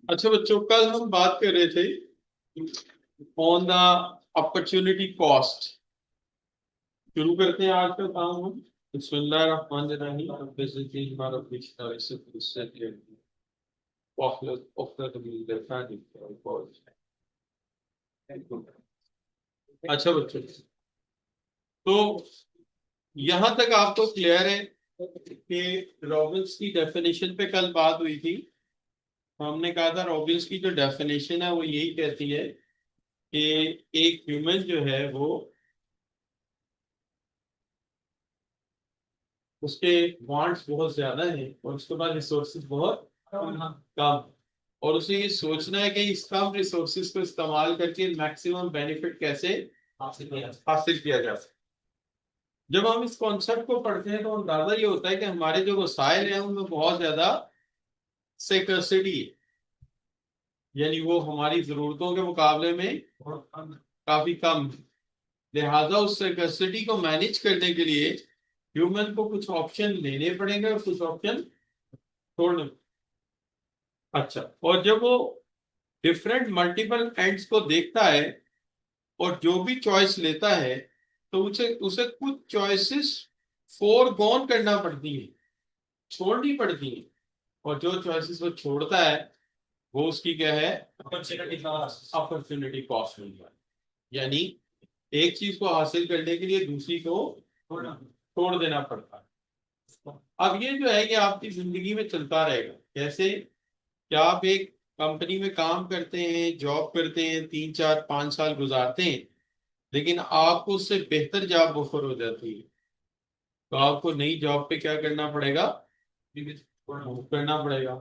अच्छा बच्चों, कल हम बात कर रहे थे ऑन द अपॉर्चुनिटी कॉस्ट। शुरू करते हैं आज का काम हम। बिस्मिल्लाहिर्रहमानिर्रहीम। अच्छा बच्चों, तो यहां तक आपको क्लियर है कि रॉबिन्स की डेफिनेशन पे कल बात हुई थी। हमने कहा था रॉबिन्स की जो डेफिनेशन है वो यही कहती है कि एक ह्यूमन जो है वो उसके वांट्स बहुत ज्यादा हैं और उसके पास रिसोर्सेज बहुत कम। और उसे ये सोचना है कि इस कम रिसोर्सेज को इस्तेमाल करके मैक्सिमम बेनिफिट कैसे हासिल किया जा सकता। जब हम इस कॉन्सेप्ट को पढ़ते हैं तो अंदाजा ये होता है कि हमारे जो वसाइल हैं उनमें बहुत ज्यादा स्कैर्सिटी है, यानी वो हमारी जरूरतों के मुकाबले में काफी कम है। लिहाजा उस स्कैर्सिटी को मैनेज करने के लिए ह्यूमन को कुछ ऑप्शन लेने पड़ेंगे और कुछ ऑप्शन छोड़ने। अच्छा, और जब वो डिफरेंट मल्टीपल एंड्स को देखता है और जो भी चॉइस लेता है तो उसे उसे कुछ चॉइसेस फोरगॉन करना पड़ती है, छोड़नी पड़ती है। और जो चॉइसेस वो छोड़ता है वो उसकी क्या है, अपॉर्चुनिटी कॉस्ट मिल है। यानी एक चीज को हासिल करने के लिए दूसरी को छोड़ देना पड़ता है। अब ये जो है कि आपकी जिंदगी में चलता रहेगा कैसे, क्या आप एक कंपनी में काम करते हैं, जॉब करते हैं, 3 4 5 साल गुजारते हैं, लेकिन आपको उससे बेहतर जॉब ऑफर हो जाती है, तो आपको नई जॉब पे क्या करना पड़ेगा, मूव करना पड़ेगा।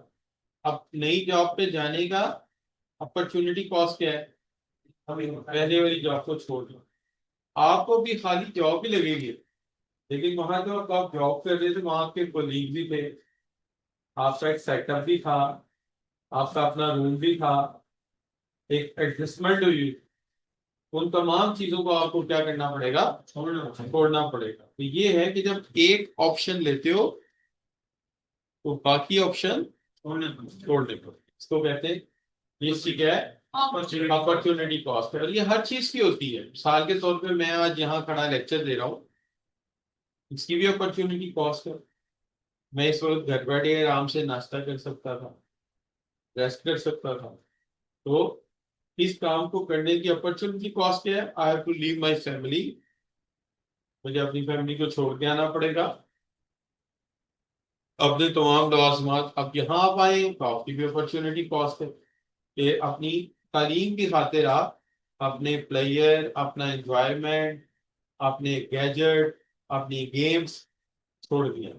अब नई जॉब पे जाने का अपॉर्चुनिटी कॉस्ट क्या है, पहले वाली जॉब को छोड़ दो। आपको भी खाली जॉब ही लगेगी, लेकिन वहां जो आप जॉब कर रहे थे वहां आपके कोलीग भी थे, आपका एक सेटअप भी था, आपका अपना रूम भी था, एक एडजस्टमेंट हुई। उन तमाम चीजों को आपको क्या करना पड़ेगा, छोड़ना पड़ेगा। तो ये है कि जब एक ऑप्शन लेते हो तो बाकी ऑप्शन छोड़ने पड़ते, इसको कहते हैं, ये ठीक है अपॉर्चुनिटी कॉस्ट है। और ये हर चीज की होती है। मिसाल के तौर पे मैं आज यहाँ खड़ा लेक्चर दे रहा हूँ, इसकी भी अपॉर्चुनिटी कॉस्ट है। मैं इस वक्त घर बैठे आराम से नाश्ता कर सकता था, रेस्ट कर सकता था। तो इस काम को करने की अपॉर्चुनिटी कॉस्ट क्या है, I have to leave my family. मुझे अपनी फैमिली को छोड़ के आना पड़ेगा, अपने तमाम लवाजमात। अब यहाँ आप आए तो आपकी भी अपॉर्चुनिटी कॉस्ट है कि अपनी तालीम की खातिर आप अपने प्लेयर, अपना एंजॉयमेंट, अपने गैजेट, अपनी गेम्स छोड़ दिया।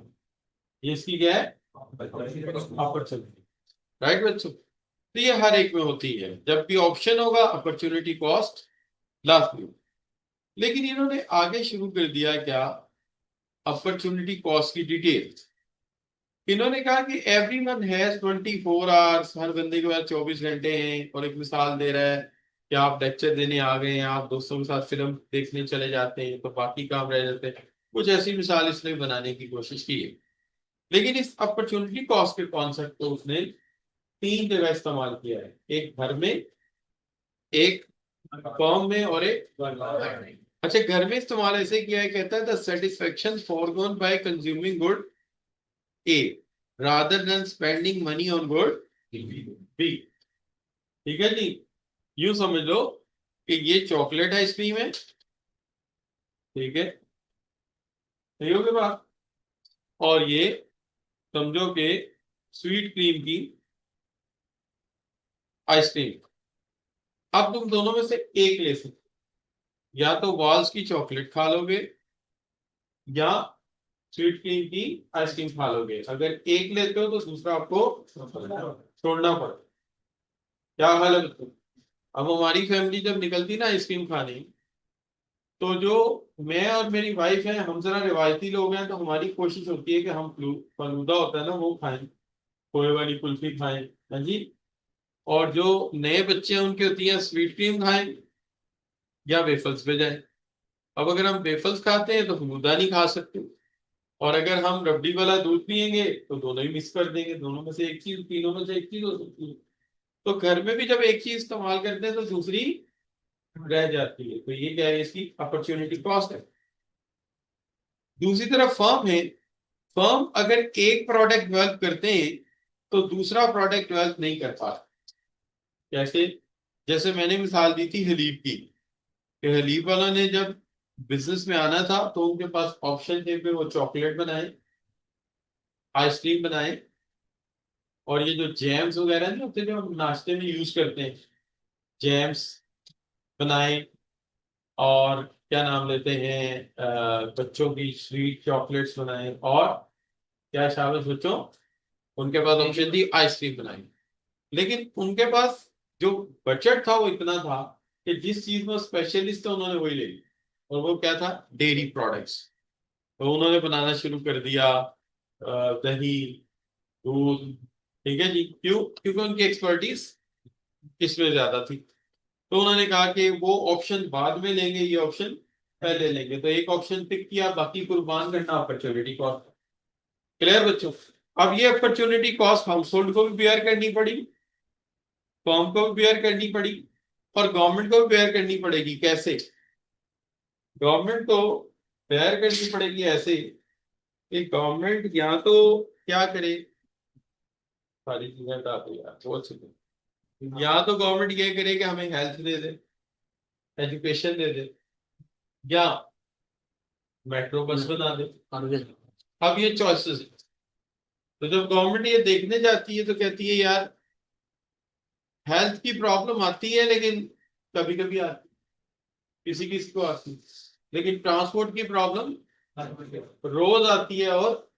ये इसकी क्या है, अपॉर्चुनिटी। राइट बच्चों, तो ये हर एक में होती है। जब भी ऑप्शन होगा अपॉर्चुनिटी कॉस्ट लाजमी होगी। लेकिन इन्होंने आगे शुरू कर दिया क्या, अपॉर्चुनिटी कॉस्ट की डिटेल्स। इन्होंने कहा कि एवरी वन हैज 24 आवर्स, हर बंदे के पास 24 घंटे हैं। और एक मिसाल दे रहा है कि आप लेक्चर देने आ गए हैं, आप दोस्तों के साथ फिल्म देखने चले जाते हैं तो बाकी काम रह जाते हैं। कुछ ऐसी मिसाल इसने बनाने की कोशिश की है। लेकिन इस अपॉर्चुनिटी कॉस्ट के कॉन्सेप्ट को उसने 3 जगह इस्तेमाल किया है, एक घर में, एक फॉर्म में और एक घर में। अच्छा, घर में इस्तेमाल ऐसे किया है, कहता है the satisfaction forgone by consuming good A rather than spending money on good B. ठीक है जी, यूं समझ लो कि ये चॉकलेट आइसक्रीम है, ठीक है, सही हो गया बात। और ये समझो कि स्वीट क्रीम की आइसक्रीम। अब तुम दोनों में से एक ले सकते, या तो वॉल्स की चॉकलेट खा लोगे या स्वीट क्रीम की आइसक्रीम खा लोगे। अगर एक लेते हो तो दूसरा आपको छोड़ना पड़े। क्या हाल है बच्चों। अब हमारी फैमिली जब निकलती ना आइसक्रीम खाने, तो जो मैं और मेरी वाइफ है, हम जरा रिवायती लोग हैं, तो हमारी कोशिश होती है कि हम फलूदा होता है ना वो खाएं, खोए वाली कुल्फी खाएं। हाँ जी। और जो नए बच्चे हैं उनकी होती है स्वीट क्रीम खाएं या वेफल्स पे जाएं। अब अगर हम वेफल्स खाते हैं तो फलूदा नहीं खा सकते, और अगर हम रबड़ी वाला दूध पियेंगे तो दोनों ही मिक्स कर देंगे, दोनों में से एक चीज, तीनों में से एक चीज हो सकती है। तो घर में भी जब एक चीज इस्तेमाल करते हैं तो दूसरी रह जाती है, तो ये क्या है, इसकी अपॉर्चुनिटी कॉस्ट है। दूसरी तरफ फर्म है, फर्म अगर एक प्रोडक्ट डेवलप करते हैं तो दूसरा प्रोडक्ट डेवलप नहीं कर पाता। कैसे? जैसे मैंने मिसाल दी थी हलीब की, कि हलीब वाला ने जब बिजनेस में आना था तो उनके पास ऑप्शन थे कि वो चॉकलेट बनाए, आइसक्रीम बनाए, और ये जो जैम्स वगैरह नहीं होते जो हम नाश्ते में यूज करते हैं, जैम्स बनाए, और क्या नाम लेते हैं, बच्चों की स्वीट चॉकलेट्स बनाए, और क्या शाबाश बच्चों, उनके पास ऑप्शन थी आइसक्रीम बनाई। लेकिन उनके पास जो बजट था वो इतना था कि जिस चीज में स्पेशलिस्ट था उन्होंने वही ले ली, और वो क्या था, डेयरी प्रोडक्ट्स। तो उन्होंने बनाना शुरू कर दिया, दही, दूध। ठीक है जी, क्यों? क्योंकि उनकी एक्सपर्टीज इसमें ज्यादा थी। तो उन्होंने कहा कि वो ऑप्शन बाद में लेंगे, ये ऑप्शन पहले लेंगे, तो एक ऑप्शन पिक किया, बाकी कुर्बान करना अपॉर्चुनिटी कॉस्ट। क्लियर बच्चों? अब ये अपॉर्चुनिटी कॉस्ट हाउस होल्ड को भी बेयर करनी पड़ी, फर्म को भी बेयर करनी पड़ी, और गवर्नमेंट को भी बेयर करनी पड़ेगी। कैसे? गवर्नमेंट को बेयर करनी पड़ेगी ऐसे कि गवर्नमेंट या तो क्या करे, सारी चीजें हटा दो यार, बहुत सी या तो गवर्नमेंट ये करे कि हमें हेल्थ दे दे, एजुकेशन दे दे, या मेट्रो बस बना दे। अब ये चॉइसेस, तो जब गवर्नमेंट ये देखने जाती है तो कहती है यार हेल्थ की प्रॉब्लम आती है, लेकिन कभी कभी आती, किसी किसी को आती, लेकिन ट्रांसपोर्ट की प्रॉब्लम रोज आती है और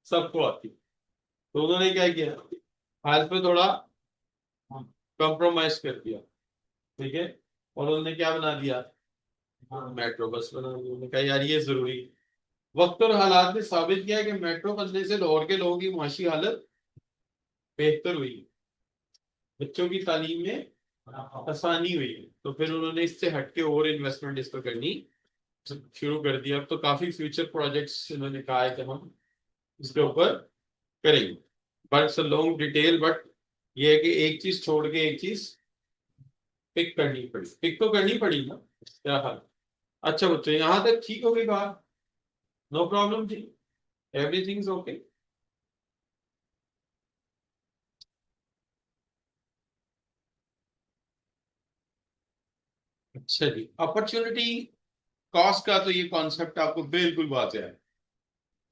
सबको आती। तो उन्होंने क्या किया, हेल्थ पे थोड़ा कॉम्प्रोमाइज कर दिया। ठीक है, और उन्होंने क्या बना दिया, मेट्रो बस बना दी। उन्होंने कहा यार ये जरूरी है। वक्त और हालात ने साबित किया कि मेट्रो बनने से लाहौर के लोगों की माशी हालत बेहतर हुई, बच्चों की तालीम में आसानी हुई है। तो फिर उन्होंने इससे हटके और इन्वेस्टमेंट इस पर करनी शुरू कर दिया। अब तो काफी फ्यूचर प्रोजेक्ट्स इन्होंने कहा है कि हम इसके ऊपर करेंगे, बट लॉन्ग डिटेल, बट ये है कि एक चीज छोड़ के एक चीज पिक करनी पड़ी, पिक तो करनी पड़ी ना, क्या हाल। अच्छा बच्चों, यहाँ तक ठीक हो गई बात? नो प्रॉब्लम जी, एवरीथिंग इज ओके। अच्छा जी, अपॉर्चुनिटी कॉस्ट का तो ये कॉन्सेप्ट आपको बिल्कुल वाज़ेह है,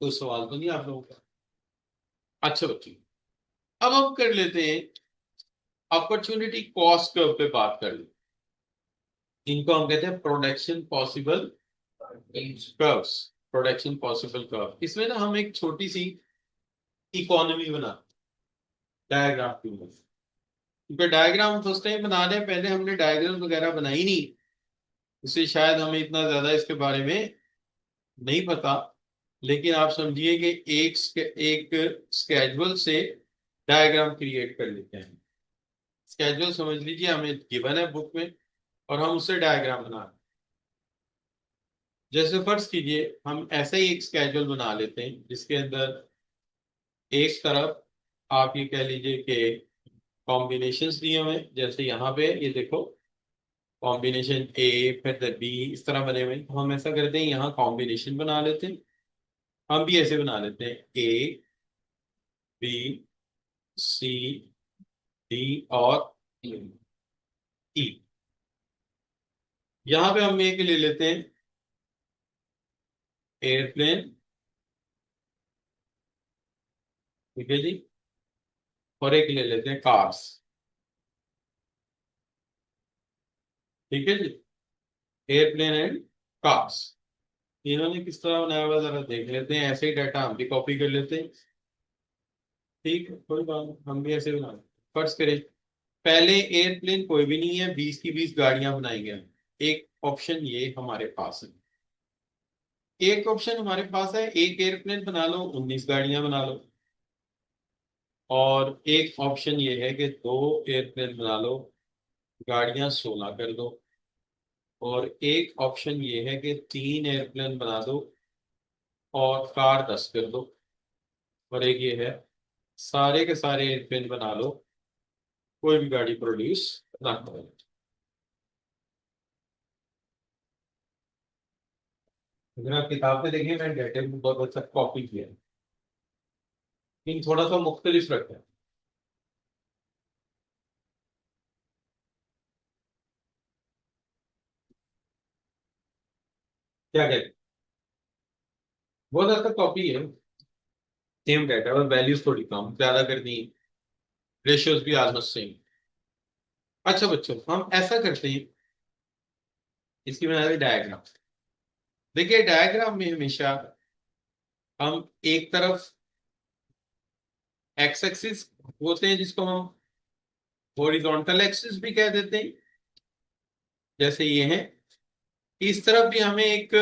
कोई सवाल तो नहीं आप लोगों का? अच्छा बच्चों, अब हम कर लेते हैं अपॉर्चुनिटी कॉस्ट कर्व पे बात कर लेते हैं। इनको हम कहते हैं production possible curves. Production possible curve, इसमें ना हम एक छोटी सी इकोनॉमी बना, डायग्राम की मदद से। क्योंकि डायग्राम फर्स्ट टाइम बना रहे हैं, पहले हमने डायग्राम वगैरह बनाई नहीं, इसलिए शायद हमें इतना ज्यादा इसके बारे में नहीं पता। लेकिन आप समझिए कि एक स्केड्यूल से डायग्राम क्रिएट कर लेते हैं। स्केड्यूल समझ लीजिए हमें गिवन है बुक में, और हम उससे डायग्राम बना रहे हैं। जैसे फर्ज कीजिए हम ऐसा ही एक स्केड्यूल बना लेते हैं जिसके अंदर एक तरफ आप ये कह लीजिए कि कॉम्बिनेशंस दिए हुए हैं, जैसे यहाँ पे ये देखो, कॉम्बिनेशन ए फिर बी, इस तरह बने हुए हैं। तो हम ऐसा करते हैं, यहाँ कॉम्बिनेशन बना लेते हैं। हम भी ऐसे बना लेते हैं, ए, बी, सी, डी और ई। यहाँ पे हम एक ले लेते हैं एयरप्लेन। ठीक है जी, और एक ले लेते हैं कार्स। ठीक है जी, एयरप्लेन एंड कार्स। इन्होंने किस तरह बनाया हुआ जरा देख लेते हैं, ऐसे ही डाटा हम भी कॉपी कर लेते हैं। ठीक है, कोई बात नहीं, हम भी ऐसे बना लेते हैं। फर्ज करें, पहले एयरप्लेन कोई भी नहीं है, 20 की 20 गाड़ियां बनाएंगे हम। एक ऑप्शन ये हमारे पास है, एक ऑप्शन हमारे पास है, एक एयरप्लेन बना लो, 19 गाड़ियां बना लो। और एक ऑप्शन ये है कि दो एयरप्लेन बना लो, गाड़ियां 16 कर दो। और एक ऑप्शन ये है कि 3 एयरप्लेन बना दो और कार 10 कर दो, और एक ये है सारे के सारे एयरप्लेन बना लो, कोई भी गाड़ी प्रोड्यूस ना करो। अगर आप किताब में देखें, मैंने डेटा में बहुत अच्छा कॉपी किया है, लेकिन थोड़ा सा मुख्तलिफ रखा है। क्या कहते हैं, बहुत अच्छा कॉपी है, सेम डाटा और वैल्यूज थोड़ी कम ज्यादा करनी, रेशियोज भी ऑलमोस्ट सेम। अच्छा बच्चों, हम ऐसा करते हैं, इसकी बना रहे डायग्राम। देखिए डायग्राम में हमेशा हम एक तरफ एक्स एक्सिस होते हैं जिसको हम हॉरिजॉन्टल एक्सिस भी कह देते हैं, जैसे ये है। इस तरफ भी हमें एक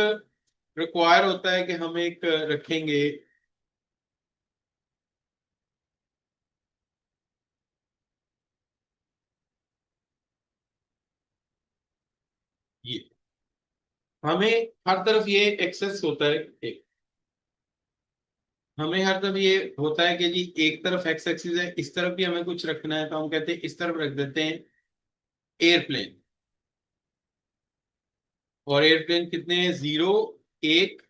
रिक्वायर होता है कि हम एक रखेंगे, ये हमें हर तरफ ये एक्सेस होता है, एक हमें हर तरफ ये होता है कि जी एक तरफ एक्स एक्सिस है, इस तरफ भी हमें कुछ रखना है, तो हम कहते हैं इस तरफ रख देते हैं एयरप्लेन। और एयरप्लेन कितने हैं, 0, 1,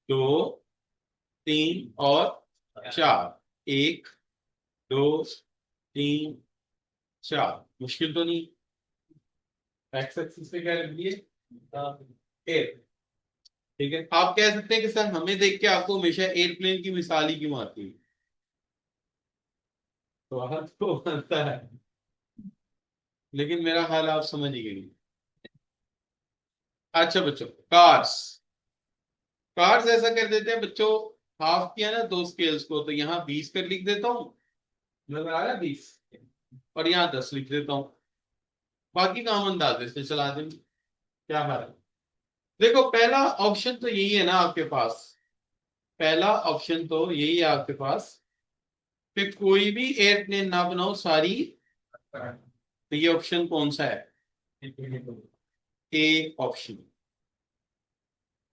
2, 3 और 4। 1, 2, 3, 4, मुश्किल तो नहीं। एक्स एक्सिस पे क्या रख दिए, एयर। ठीक है, आप कह सकते हैं कि सर हमें देख के आपको हमेशा एयरप्लेन की मिसाल ही क्यों आती है, तो आपको बनता है, लेकिन मेरा हाल आप समझ ही गए। अच्छा बच्चों, कार्स। कार्स ऐसा कर देते हैं बच्चों, हाफ किया ना दो स्केल्स को, तो यहाँ 20 कर लिख देता हूँ, नजर आ रहा है 20, और यहाँ 10 लिख देता हूँ, बाकी काम अंदाजे से चला देंगे। क्या हाल है, देखो पहला ऑप्शन तो यही है ना आपके पास, पहला ऑप्शन तो यही है आपके पास कि कोई भी एयरप्लेन ना बनाओ सारी, तो ये ऑप्शन कौन सा है, ए ऑप्शन।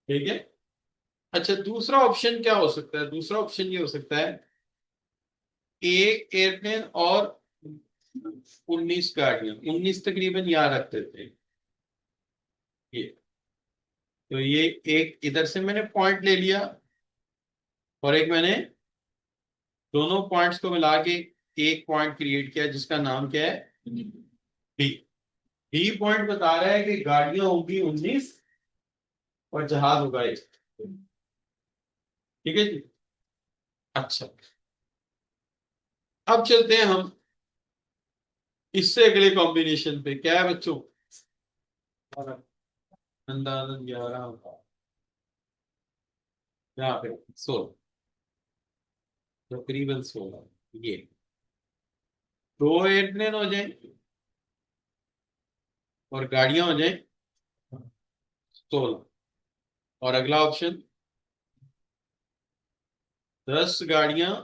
ठीक है। अच्छा दूसरा ऑप्शन क्या हो सकता है, दूसरा ऑप्शन ये हो सकता है एक एयरप्लेन और 19 गाड़ियां, 19 तकरीबन यहाँ रख देते हैं ये। तो ये एक इधर से मैंने पॉइंट ले लिया, और एक मैंने दोनों पॉइंट्स को मिला के एक पॉइंट क्रिएट किया जिसका नाम क्या है, डी। डी पॉइंट बता रहा है कि गाड़ियां होंगी 19 और जहाज होगा 1। ठीक है जी। अच्छा, अब चलते हैं हम इससे अगले कॉम्बिनेशन पे, क्या है बच्चों, अंदाजन 11 होगा यहाँ पे, 16, तकरीबन 16, ये 2 एयरप्लेन हो जाए और गाड़ियां हो जाए 16, और अगला ऑप्शन 10 गाड़ियां,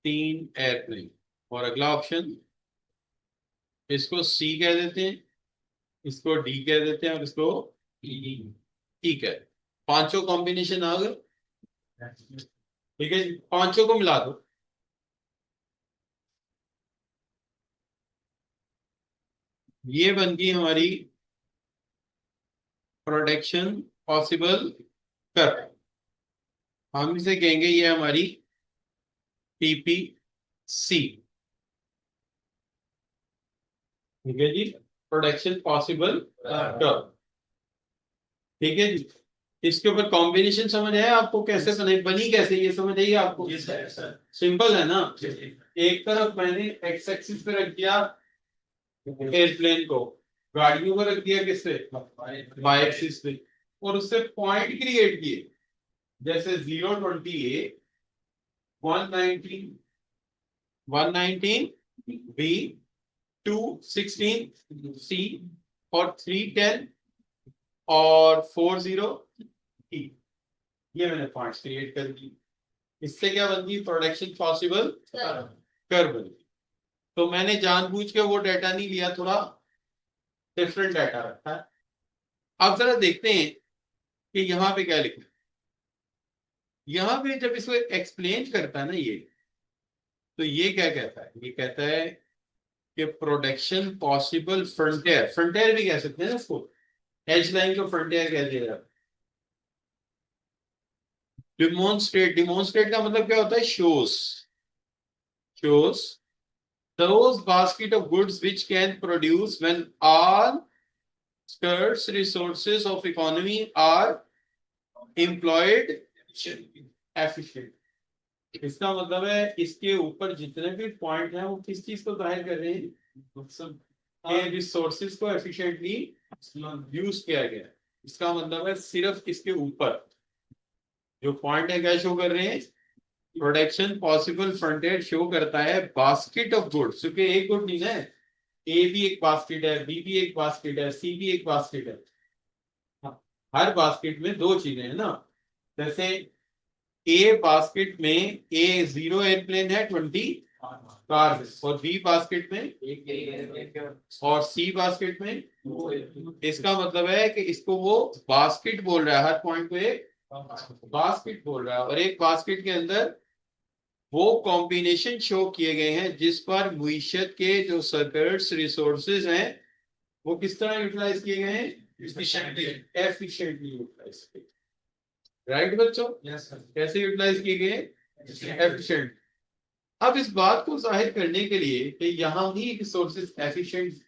3 एयरप्लेन, और अगला ऑप्शन इसको सी कह देते हैं, इसको डी कह देते हैं, और इसको ई कह, पांचों कॉम्बिनेशन आ गए। ठीक है जी, पांचों को मिला दो, ये बन गई हमारी प्रोडक्शन पॉसिबल कर, हम इसे कहेंगे ये हमारी पीपीसी। ठीक है जी, प्रोडक्शन पॉसिबल कर। ठीक है जी, इसके ऊपर कॉम्बिनेशन समझ है आपको, कैसे बनी कैसे, ये समझ आइए आपको, सिंपल है ना। एक तरफ मैंने एक्स एक्सिस पे रख दिया एयरप्लेन को, गाड़ियों को रख दिया किससे, वाई एक्सिस पे, और उससे पॉइंट क्रिएट किए, जैसे 028, 119, 119 बी, 216 सी, और 310 और 40 ई, ये मैंने पॉइंट्स क्रिएट कर दी। इससे क्या बन गई, प्रोडक्शन पॉसिबल कर बन गई। तो मैंने जानबूझ के वो डाटा नहीं लिया, थोड़ा डिफरेंट डाटा रखा है। आप जरा देखते हैं कि यहाँ पे क्या लिखा है। यहाँ पे जब इसको एक्सप्लेन करता है ना ये, तो ये क्या कहता है, ये कहता है कि प्रोडक्शन पॉसिबल फ्रंटियर, फ्रंटियर भी कह सकते हैं ना इसको, एज लाइन को फ्रंटियर कह दिया जाता है। डिमोन्स्ट्रेट, डिमोन्स्ट्रेट का मतलब क्या होता है, shows, shows those basket of goods which can produce when all scarce resources of economy are employed efficient। इसका मतलब है इसके ऊपर जितने भी पॉइंट हैं वो किस चीज को जाहिर कर रहे हैं, कि रिसोर्सेज को एफिशिएंटली यूज किया गया। इसका मतलब है सिर्फ इसके ऊपर जो पॉइंट है क्या शो कर रहे हैं, प्रोडक्शन पॉसिबल फ्रंटियर शो करता है बास्केट ऑफ गुड्स, क्योंकि एक गुड नहीं है, ए भी एक बास्केट है, बी भी एक बास्केट है, सी भी एक बास्केट है। हर बास्केट में दो चीजें हैं ना, जैसे ए बास्केट में ए 0 एयरप्लेन है 20 कार, और बी बास्केट में और सी बास्केट में, इसका मतलब है कि इसको वो बास्केट बोल रहा है, हर पॉइंट को एक बास्केट बोल रहा है। और एक बास्केट के अंदर वो कॉम्बिनेशन शो किए गए हैं जिस पर मुईशत के जो सर्कल्स रिसोर्सेज हैं वो किस तरह यूटिलाइज किए गए हैं, एफिशिएंटली यूटिलाइज किए। राइट बच्चों, कैसे यूटिलाइज किए गए, एफिशिएंट। अब इस बात को जाहिर करने के लिए कि यहाँ ही रिसोर्सेज एफिशिएंट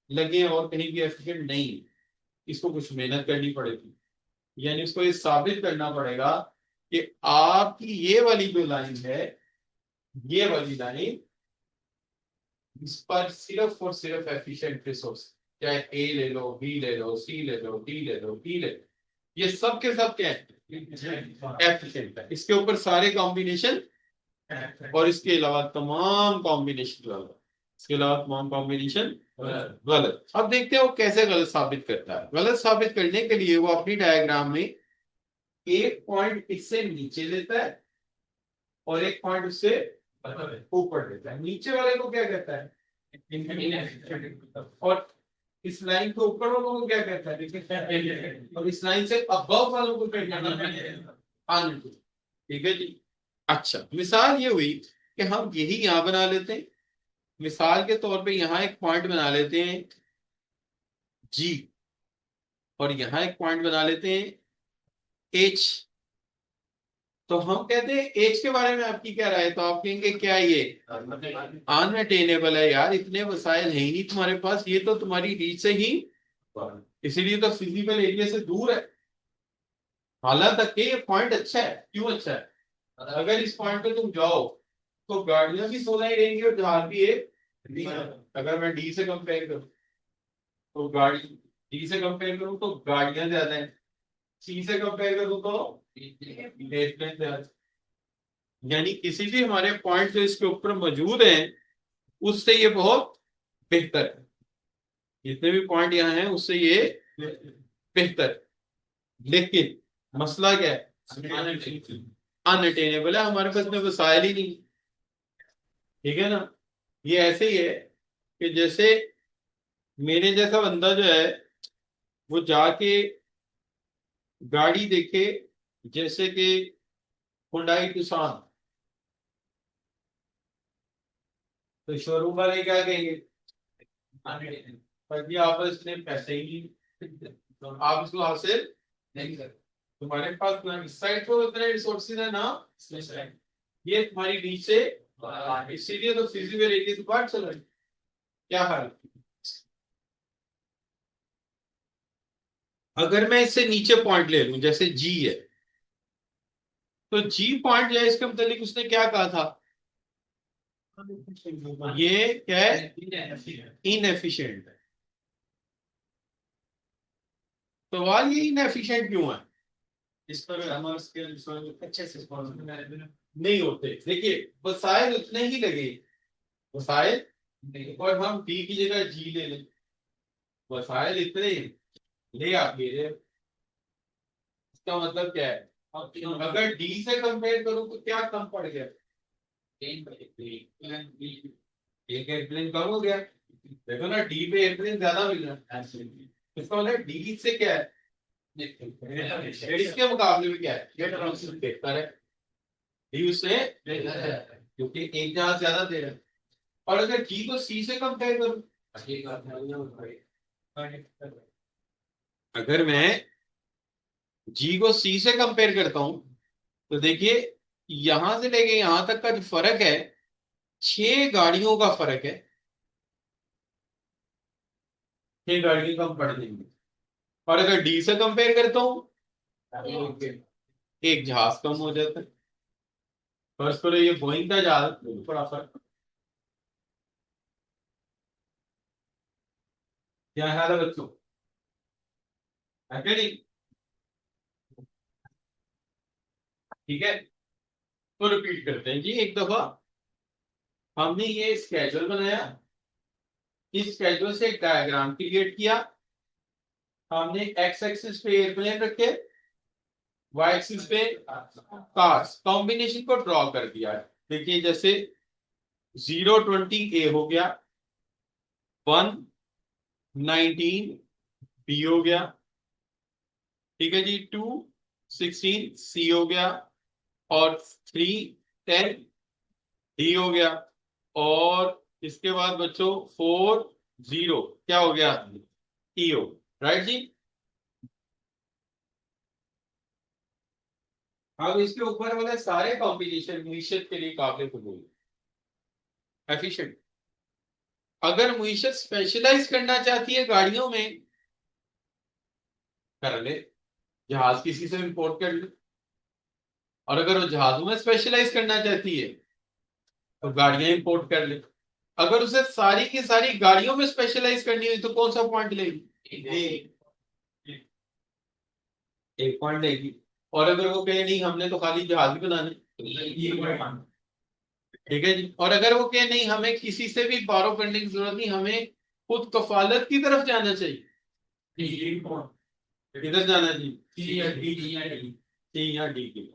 लगे और कहीं भी एफिशिएंट नहीं, इसको कुछ मेहनत करनी पड़ेगी। यानी उसको ये साबित करना पड़ेगा कि आपकी ये वाली जो लाइन है, ये वाली लाइन, इस पर सिर्फ और सिर्फ एफिशिएंट रिसोर्स, चाहे ए ले लो, बी ले लो, सी ले लो, डी ले लो, डी ले लो, ये सब के सब क्या है, एफिशिएंट है। इसके ऊपर सारे कॉम्बिनेशन और इसके अलावा तमाम कॉम्बिनेशन गलत, इसके अलावा तमाम कॉम्बिनेशन गलत। अब देखते हैं वो कैसे गलत साबित करता है। गलत साबित करने के लिए वो अपनी डायग्राम में एक पॉइंट इससे नीचे लेता है और एक पॉइंट उससे ऊपर लेता है। नीचे वाले को क्या कहता है, और इस लाइन के ऊपर वालों को क्या कहता है, और इस लाइन से अबव वालों को क्या कहता है, ठीक है जी। अच्छा, मिसाल ये हुई कि हम यही यहां बना लेते हैं, मिसाल के तौर पे यहां एक पॉइंट बना लेते हैं जी, और यहां एक पॉइंट बना लेते हैं एच। तो हम कहते हैं एच के बारे में आपकी क्या राय है, तो आप कहेंगे क्या ये अनअटेनेबल है, यार इतने वसाइल है ही नहीं तुम्हारे पास, ये तो तुम्हारी रीच से ही, इसीलिए तो फिजिकल एरिया से दूर है। हालांकि ये पॉइंट अच्छा है, क्यों अच्छा है, अगर इस पॉइंट पे तुम जाओ तो गाड़ियां भी 16 ही रहेंगी और जहाज भी एक। अगर मैं डी से कंपेयर करूं तो गाड़ी, डी से कंपेयर करूं तो गाड़ियां ज्यादा है, सी से कंपेयर करूं तो एयरप्लेन ज्यादा। यानी किसी भी हमारे पॉइंट जो इसके ऊपर मौजूद हैं उससे ये बहुत बेहतर है, जितने भी पॉइंट यहाँ हैं उससे ये बेहतर है। लेकिन मसला क्या है, अनअटेनेबल है, हमारे पास में वसाइल ही नहीं। ठीक है ना, ये ऐसे ही है कि जैसे मेरे जैसा बंदा जो है वो जाके गाड़ी देखे, जैसे कि हुंडई तुसान, तो शोरूम वाले क्या कहेंगे, पर ये आप इसने पैसे ही नहीं, तो आप इसको हासिल नहीं कर, तुम्हारे पास ना इस साइड को उतने रिसोर्सेज है ना इस साइड, ये तुम्हारी रीच से, इसीलिए तो फिजिकल एरिया से बाहर चल रही है। क्या हाल, अगर मैं इससे नीचे पॉइंट ले लूं जैसे जी है, तो जी पॉइंट जो है इसके मुतालिक उसने क्या कहा था, ये क्या है, इनएफिशिएंट है। तो सवाल ये इनएफिशिएंट क्यों है, इस पर हमारे स्केल अच्छे से नहीं होते। देखिए वसाइल उतने ही लगे, वसाइल, और हम डी की जगह जी ले लें, वसाइल इतने ले आके, इसका मतलब क्या है, अगर डी से कंपेयर करूं तो क्या कम पड़ गया, एक एयरप्लेन कम हो गया, देखो ना डी पे एवरेज ज्यादा मिल रहा है, इसका मतलब डी से क्या है, इसके मुकाबले में क्या है, बेहतर है, डी उससे बेहतर है, क्योंकि एक जहाज ज्यादा दे रहा है। और अगर जी को सी से कंपेयर करूं, अगर मैं जी को सी से कंपेयर करता हूं तो देखिए यहां से लेके यहां तक का जो फर्क है 6 गाड़ियों का फर्क है, 6 गाड़ियां कम पड़ जाएंगी। और अगर डी से कंपेयर करता हूं एक जहाज कम हो जाता है। फर्स्ट करो ये बोइंग का जहाज थोड़ा फर्क क्या ख्याल है बच्चों, है क्या नहीं, ठीक है। तो रिपीट करते हैं जी एक दफा, हमने ये स्केड्यूल बनाया, इस स्केड्यूल से एक डायग्राम क्रिएट किया, हमने एक्स एक्सिस पे एयरप्लेन रखे, वाई एक्सिस पे कार्स, कॉम्बिनेशन को ड्रॉ कर दिया है। देखिए जैसे 020 ए हो गया, 119 बी हो गया, ठीक है जी, 216 सी हो गया, और 310 डी हो गया, और इसके बाद बच्चों 40 क्या हो गया, ई हो, राइट जी। अब इसके ऊपर वाले सारे कॉम्बिनेशन मुईशत के लिए काबिल कबूल, एफिशिएंट। अगर मुईशत स्पेशलाइज करना चाहती है गाड़ियों में, कर ले, जहाज किसी से इंपोर्ट कर ले। और अगर वो जहाजों में स्पेशलाइज करना चाहती है तो गाड़ियां इंपोर्ट कर ले। अगर उसे सारी की सारी गाड़ियों में स्पेशलाइज करनी हुई तो कौन सा पॉइंट लेगी, एक पॉइंट लेगी। और अगर वो कहे नहीं हमने तो खाली जहाज ही बनाने, ठीक है जी। और अगर वो कहे नहीं हमें किसी से भी बारो करने की जरूरत नहीं, हमें खुद कफालत की तरफ जाना चाहिए, किधर जाना जी, सी या डी की,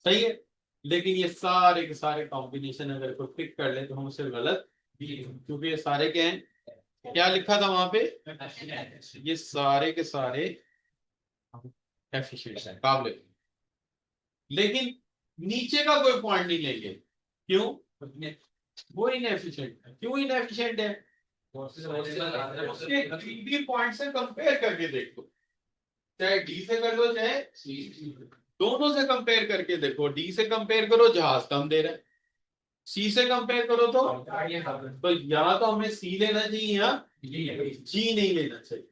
सही है। लेकिन ये सारे के सारे कॉम्बिनेशन अगर कोई पिक कर ले तो हम उसे गलत, क्योंकि ये सारे क्या हैं, क्या लिखा था वहां पे, ये सारे के सारे एफिशिएंट है, काबिल। लेकिन नीचे का कोई पॉइंट नहीं लेंगे, क्यों, वो इनएफिशिएंट है। क्यों इनएफिशिएंट है, उसके डी पॉइंट से कंपेयर करके देखो, चाहे डी से कर लो चाहे दोनों से कंपेयर करके देखो। डी से कंपेयर करो जहाज कम दे रहा है, सी से कंपेयर करो तो या तो हमें सी लेना चाहिए या जी नहीं लेना चाहिए,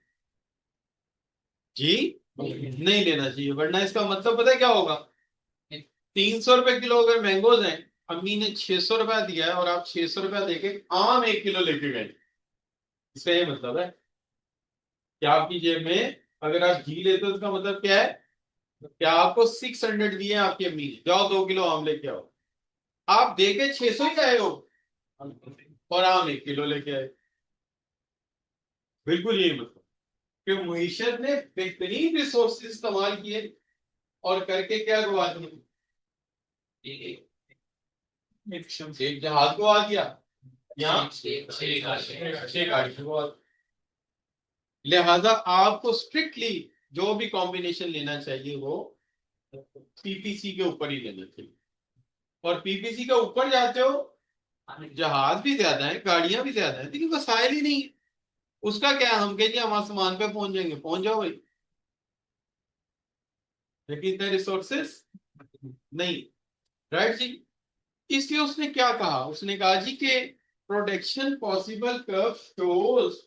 जी नहीं लेना चाहिए, वरना इसका मतलब पता है क्या होगा, 300 रुपए किलो अगर मैंगोज हैं, अम्मी ने 600 रुपया दिया है और आप 600 रुपया देके आम 1 किलो लेके गए, इसका ये मतलब है कि आपकी जेब में अगर आप घी लेते हो उसका मतलब क्या है, क्या आपको 600 दिए आपकी अम्मी ने, जाओ 2 किलो आम लेके आओ, आप देके 600 ही आए हो और आम 1 किलो लेके आए, बिल्कुल यही मतलब कि मुईशत ने बेहतरीन रिसोर्सेज इस्तेमाल किए और करके क्या गवा दिए, एक जहाज को आ गया, यहाँ 6 गाड़ी को आ गया। लिहाजा आपको स्ट्रिक्टली जो भी कॉम्बिनेशन लेना चाहिए वो पीपीसी के ऊपर ही लेना चाहिए। और पीपीसी के ऊपर जाते हो, जहाज भी ज्यादा है गाड़ियां भी ज्यादा है लेकिन वसाइल ही नहीं है, उसका क्या हम कहेंगे हम आसमान पे पहुंच जाएंगे, पहुंच जाओ भाई, लेकिन इतने रिसोर्सेस नहीं, राइट जी। इसलिए उसने क्या कहा, उसने कहा जी के production possible curve shows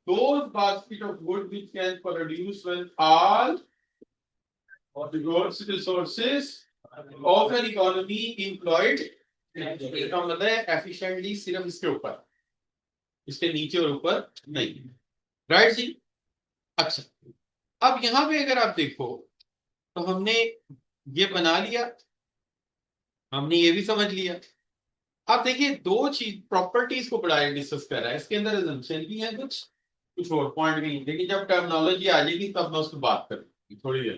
those basket of wood which can produce when all of the goods resources of an economy employed, इसका मतलब है एफिशिएंटली सिर्फ इसके ऊपर, इसके नीचे और ऊपर नहीं, राइट जी। अच्छा, अब यहां पे अगर आप देखो तो हमने ये बना लिया, हमने ये भी समझ लिया। आप देखिए दो चीज प्रॉपर्टीज को बड़ा डिस्कस कर रहा है, इसके अंदर assumption भी है कुछ और पॉइंट भी, लेकिन जब टर्मिनोलॉजी आ जाएगी तब मैं उसको बात करूंगी थोड़ी देर।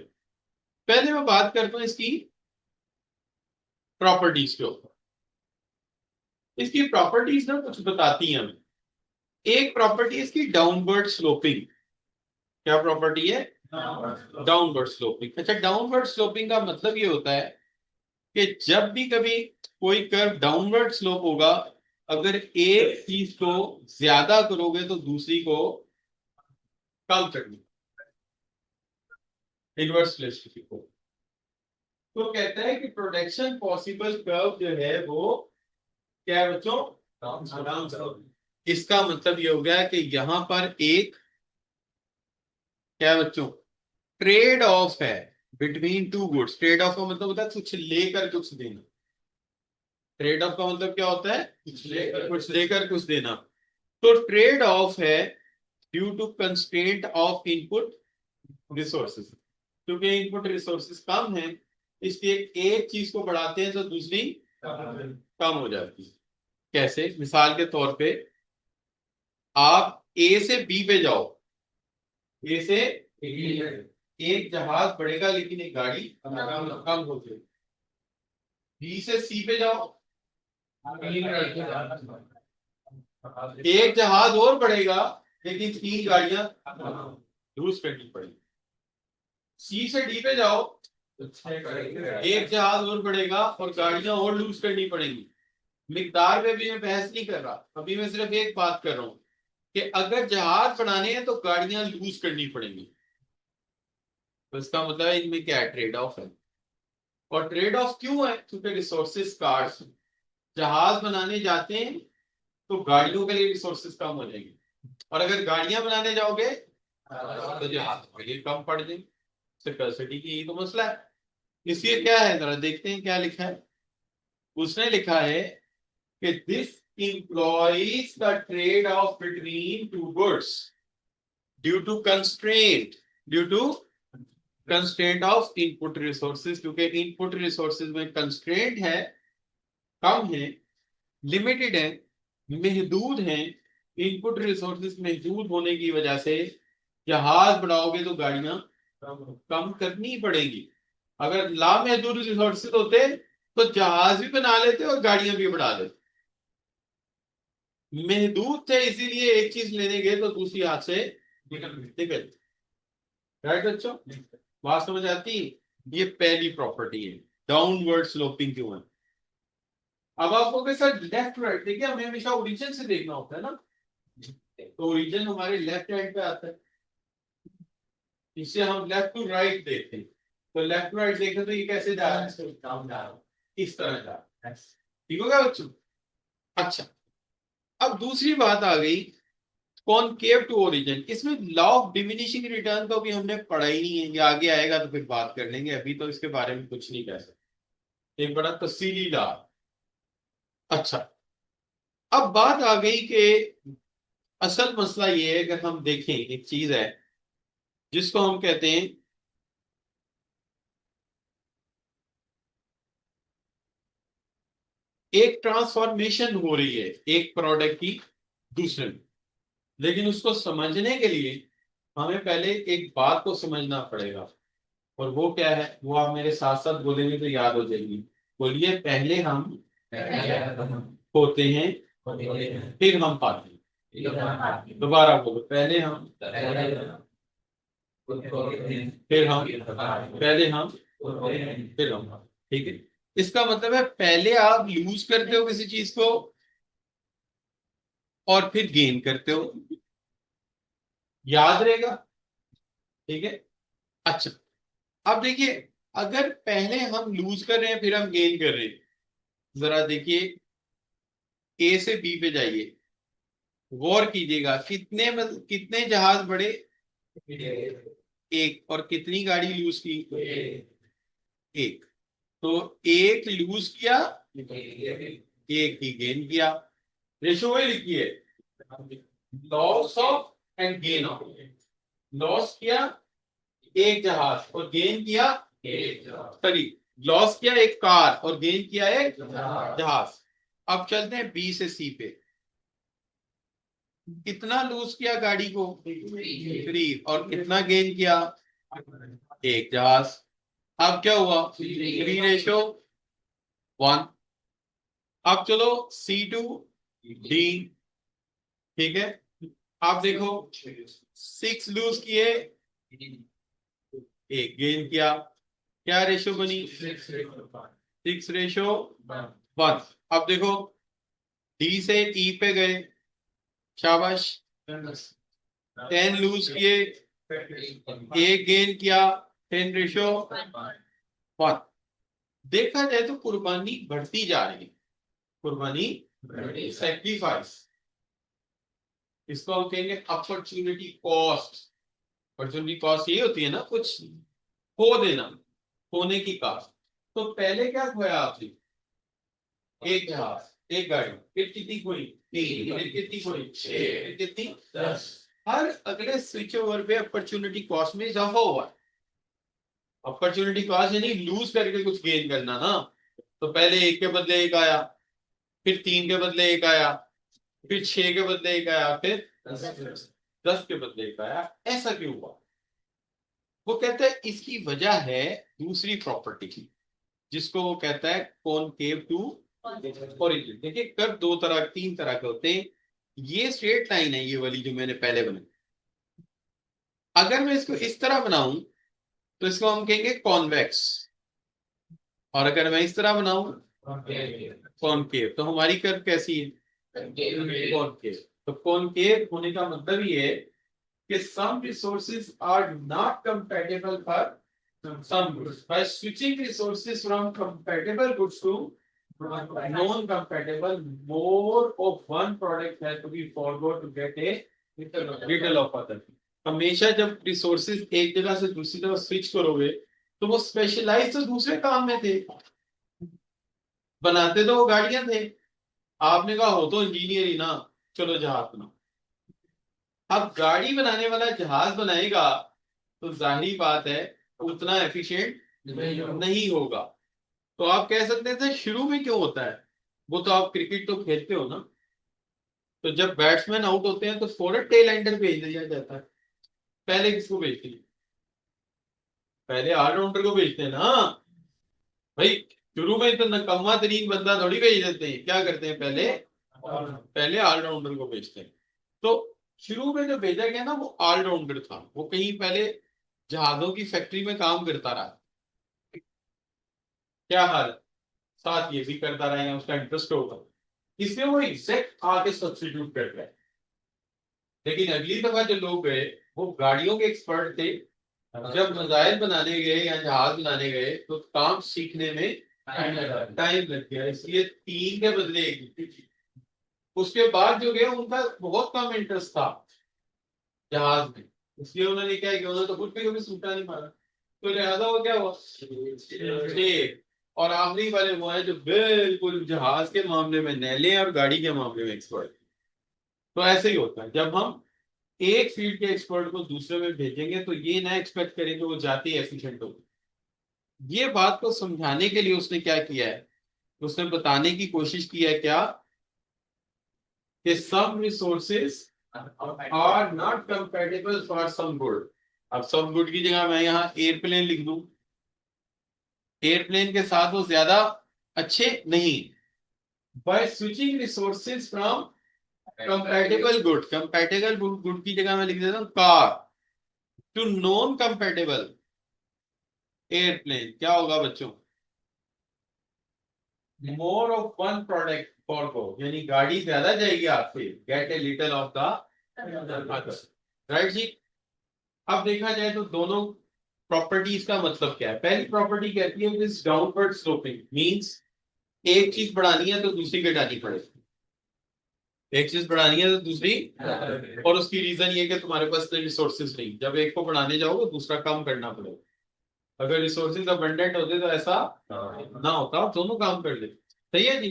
पहले मैं बात करता हूं इसकी प्रॉपर्टीज के ऊपर। इसकी प्रॉपर्टीज ना कुछ बताती हैं हमें, एक प्रॉपर्टी है इसकी डाउनवर्ड स्लोपिंग। क्या प्रॉपर्टी है? Downward sloping. अच्छा, डाउनवर्ड स्लोपिंग का मतलब ये होता है कि जब भी कभी कोई कर्व डाउनवर्ड स्लोप होगा, अगर एक चीज को ज्यादा करोगे तो दूसरी को कम करनी, इनवर्स रिलेशनशिप को। तो कहता है कि प्रोडक्शन पॉसिबल कर्व जो है वो क्या है बच्चों? डाउन। इसका मतलब ये हो गया कि यहां पर एक क्या है बच्चों? ट्रेड ऑफ है between two goods. Trade off का मतलब होता है कुछ लेकर कुछ देना। ट्रेड ऑफ का मतलब क्या होता है? कुछ लेकर कुछ देना। तो ट्रेड ऑफ है due to constraint of input resources. क्योंकि इनपुट रिसोर्सेज कम है, इसलिए एक चीज को बढ़ाते हैं तो दूसरी कम हो जाती है। कैसे? मिसाल के तौर पे आप ए से बी पे जाओ, ए से एक जहाज बढ़ेगा लेकिन एक गाड़ी कम हो जाएगी। बी से सी पे जाओ, एक जहाज और बढ़ेगा लेकिन 3 गाड़ियां लूज करनी पड़ेगी। सी से डी पे जाओ, एक जहाज और बढ़ेगा और गाड़ियां और लूज करनी पड़ेंगी। मिकदार में भी मैं बहस नहीं कर रहा, अभी मैं सिर्फ एक बात कर रहा हूं कि अगर जहाज बढ़ाने हैं तो गाड़ियां लूज करनी पड़ेंगी। तो इसका मतलब है इनमें क्या है? ट्रेड ऑफ है। और ट्रेड ऑफ क्यों है? क्योंकि रिसोर्सेज कार्ड्स, जहाज बनाने जाते हैं तो गाड़ियों के लिए रिसोर्सेज कम हो जाएंगे, और अगर गाड़ियां बनाने जाओगे तो जहाज के लिए कम पड़ जाएंगे। कैपेसिटी की यही तो मसला है। इसलिए क्या है, जरा देखते हैं क्या लिखा है। उसने लिखा है कि this employs the trade off between two goods due to constraint, due to constraint of input resources. क्योंकि इनपुट रिसोर्सेज में कंस्ट्रेंट है, कम है, लिमिटेड है, महदूद है। इनपुट रिसोर्सेज महदूद होने की वजह से जहाज बढ़ाओगे तो गाड़ियां कम करनी पड़ेगी। अगर लामहदूद रिसोर्सेज होते तो जहाज भी बना लेते और गाड़ियां भी बढ़ा लेते। महदूद थे इसीलिए एक चीज लेने गए तो दूसरी हाथ से निकल। राइट बच्चों, बात समझ आती? ये पहली प्रॉपर्टी है डाउनवर्ड स्लोपिंग क्यों है। अब आपको के सर लेफ्ट राइट, देखिए हमें हमेशा ओरिजिन से देखना होता है ना, तो ओरिजिन हमारे लेफ्ट हैंड पे आता है, इससे हम लेफ्ट टू राइट देखते हैं। तो लेफ्ट टू राइट देखें तो ये कैसे जा रहा है? इस तरह जा रहा है। ठीक हो गया बच्चों? अच्छा, अब दूसरी बात आ गई कॉनकेव टू ओरिजिन। इसमें लॉ ऑफ डिमिनिशिंग रिटर्न तो अभी हमने पढ़ा ही नहीं है, ये आगे आएगा तो फिर बात कर लेंगे, अभी तो इसके बारे में कुछ नहीं कह सकते। एक बड़ा तफसीली लॉ। अच्छा, अब बात आ गई कि असल मसला ये है, अगर हम देखें एक चीज है जिसको हम कहते हैं एक ट्रांसफॉर्मेशन हो रही है एक प्रोडक्ट की दूसरे में, लेकिन उसको समझने के लिए हमें पहले एक बात को समझना पड़ेगा। और वो क्या है, वो आप मेरे साथ साथ बोलेंगे तो याद हो जाएगी। बोलिए, पहले हम होते हैं फिर हम पाते हैं। दोबारा बोलो, पहले हम फिर हम पहले हम फिर हम। ठीक है, इसका मतलब है पहले आप लूज करते हो किसी चीज को और फिर गेन करते हो। याद रहेगा? ठीक है। अच्छा, अब देखिए, अगर पहले हम लूज कर रहे हैं फिर हम गेन कर रहे हैं, जरा देखिए ए से बी पे जाइए, गौर कीजिएगा कितने जहाज बढ़े? एक। और कितनी गाड़ी लूज की? एक। तो एक लूज किया, एक ही गेन किया। रेशो वही लिखी है, loss of and gain of. Loss किया एक जहाज और गेन किया सॉरी, लॉस किया एक कार और गेन किया एक जहाज। अब चलते हैं बी से सी पे। कितना लूज किया गाड़ी को? 3। और कितना गेन किया? एक जहाज। अब क्या हुआ? 3:1। अब चलो C to D। ठीक है, आप देखो 6 लूज किए, एक गेन किया, क्या रेशो बनी? 6:1। अब देखो डी से ई पे गए, शाबाश। 10 लूज किए, एक गेन किया, 10:1। देखा जाए तो कुर्बानी बढ़ती जा रही है, कुर्बानी, सेक्रीफाइस, इसको हम कहेंगे अपॉर्चुनिटी कॉस्ट। अपॉर्चुनिटी कॉस्ट ये होती है ना, कुछ खो देना, खोने की कॉस्ट। तो पहले क्या खोया आपने? एक जहाज, एक गाड़ी, फिर कितनी खोई? 3, फिर कितनी खोई? 6, फिर कितनी? 10। हर अगले स्विच ओवर पे अपॉर्चुनिटी कॉस्ट में इजाफा हुआ। अपॉर्चुनिटी कॉस्ट यानी लूज करके कुछ गेन करना ना। तो पहले एक के बदले एक आया, फिर 3 के बदले एक आया, फिर 6 के बदले एक आया, फिर 10 के बदले एक आया। ऐसा क्यों हुआ? वो कहता है इसकी वजह है दूसरी प्रॉपर्टी की, जिसको वो कहता है कॉनकेव टू ओरिजिन। देखिए कर्व दो तरह, तीन तरह के होते हैं। ये स्ट्रेट लाइन है, ये वाली जो मैंने पहले बनाई। अगर मैं इसको इस तरह बनाऊं तो इसको हम कहेंगे कॉन्वेक्स, और अगर मैं इस तरह बनाऊं कॉनकेव, तो हमारी कर्व कैसी है? कॉनकेव। तो कॉनकेव होने का मतलब ये है कि some resources are not compatible for some goods. By switching resources from compatible goods to non-compatible, more of one product has to be forgot to get a little of other. हमेशा जब resources एक जगह से दूसरी जगह switch करोगे तो वो स्पेशलाइज तो दूसरे काम में थे, बनाते तो वो गाड़ियां थे। आपने कहा हो तो इंजीनियर ही ना, चलो जहाज बनाओ। अब गाड़ी बनाने वाला जहाज बनाएगा तो जाहिर बात है उतना एफिशिएंट नहीं होगा। तो आप कह सकते थे शुरू में क्यों होता है? वो तो आप क्रिकेट तो खेलते हो ना, तो जब बैट्समैन आउट होते हैं तो फौरन टेल एंडर भेज दिया जाता है। पहले किसको भेजते हैं? पहले ऑलराउंडर को भेजते हैं ना भाई। शुरू में तो नकम्मा तरीन बंदा थोड़ी भेज देते हैं, क्या करते हैं? पहले ऑलराउंडर को भेजते हैं। तो शुरू में जो भेजा गया ना वो ऑलराउंडर था, वो कहीं पहले जहाजों की फैक्ट्री में काम करता रहा, क्या हाल, साथ ये भी करता रहेगा, उसका इंटरेस्ट होगा, इसलिए वो एग्जैक्ट आके सब्स्टिट्यूट कर गए। लेकिन अगली दफा जो लोग गए वो गाड़ियों के एक्सपर्ट थे, जब मिसाइल बनाने गए या जहाज बनाने गए तो काम सीखने में टाइम लग गया, इसलिए 3 के बदले 1। उसके बाद जो गए उनका बहुत कम इंटरेस्ट था जहाज में, इसलिए उन्होंने क्या किया, उन्होंने तो कुछ भी कभी सूटा नहीं मारा। तो लिहाजा वो क्या हुआ? ठीक। और आखिरी वाले वो है जो बिल्कुल जहाज के मामले में नैले और गाड़ी के मामले में एक्सपर्ट। तो ऐसे ही होता है, जब हम एक फील्ड के एक्सपर्ट को दूसरे में भेजेंगे तो ये ना एक्सपेक्ट करेंगे वो जाती एफिशिएंट होगी। ये बात को समझाने के लिए उसने क्या किया है, उसने बताने की कोशिश की है क्या, कि some resources are not compatible for some good. अब सम गुड की जगह मैं यहाँ एयरप्लेन लिख दूं, एयरप्लेन के साथ वो ज्यादा अच्छे नहीं। By switching resources from compatible good, compatible good की जगह मैं लिख देता हूँ car, to non compatible airplane, क्या होगा बच्चों? More of one product for go, यानी गाड़ी ज्यादा जाएगी आपसे, get a little of the other. Right जी। अब देखा जाए तो दोनों प्रॉपर्टीज का मतलब क्या है? पहली प्रॉपर्टी कहती है दिस डाउनवर्ड स्लोपिंग मींस एक चीज बढ़ानी है तो दूसरी घटानी पड़ेगी, एक चीज बढ़ानी है तो दूसरी, और उसकी रीजन ये कि तुम्हारे पास इतने रिसोर्सेज नहीं, जब एक को बढ़ाने जाओगे दूसरा कम करना पड़ेगा। अगर रिसोर्सेज अबंडेंट होते तो ऐसा ना होता, दोनों काम कर लेते। सही है जी।